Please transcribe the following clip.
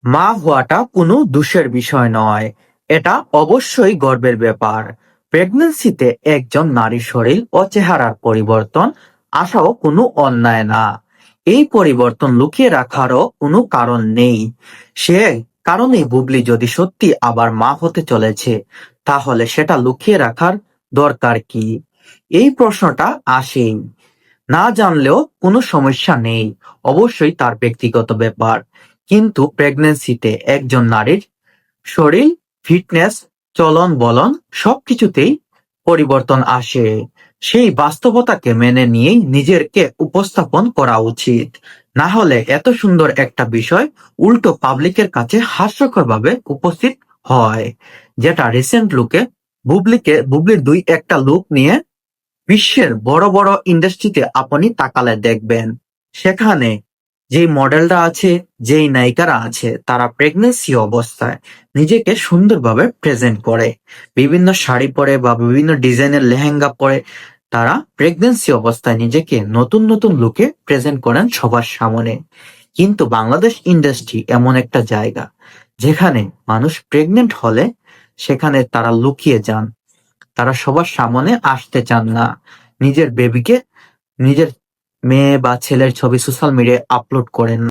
মা হওয়াটা কোনো দোষের বিষয় নয়, এটা অবশ্যই গর্বের ব্যাপার। প্রেগন্যান্সিতে একজন নারীর শরীর ও চেহারার পরিবর্তন আসাও কোনো অন্যায় না। এই পরিবর্তন লুকিয়ে রাখারও কোনো কারণ নেই। সে কারণেই বুবলি যদি সত্যি আবার মা হতে চলেছে, তাহলে সেটা লুকিয়ে রাখার দরকার কি? এই প্রশ্নটা আসেই। না জানলেও কোনো সমস্যা নেই, অবশ্যই তার ব্যক্তিগত ব্যাপার। কিন্তু প্রেগন্যান্সিতে একজন নারীর শরীর, ফিটনেস, চলন বলন সবকিছুতেই পরিবর্তন আসে। সেই বাস্তবতাকে মেনে নিয়েই নিজেকে উপস্থাপন করা উচিত। না হলে এত সুন্দর একটা বিষয় উল্টো পাবলিকের কাছে হাস্যকরভাবে উপস্থিত হয়, যেটা রিসেন্ট লুকে বুবলির দুই একটা লুক নিয়ে বিশ্বের বড় বড় ইন্ডাস্ট্রিতে আপনি তাকালে দেখবেন, সেখানে যেই মডেলরা আছে, যেই নায়িকারা আছে, তারা প্রেগনেন্সি অবস্থায় নিজেকে সুন্দরভাবে প্রেজেন্ট করে, বিভিন্ন শাড়ি পরে বা বিভিন্ন ডিজাইনের লেহেঙ্গা পরে তারা প্রেগনেন্সি অবস্থায় নিজেকে নতুন নতুন লুকে প্রেজেন্ট করেন সবার সামনে। কিন্তু বাংলাদেশ ইন্ডাস্ট্রি এমন একটা জায়গা যেখানে মানুষ প্রেগনেন্ট হলে সেখানে তারা লুকিয়ে যান, তারা সবার সামনে আসতে চান না। নিজের বেবিকে, নিজের মেয়ে বা ছেলের ছবি সোশ্যাল মিডিয়ায় আপলোড করেন।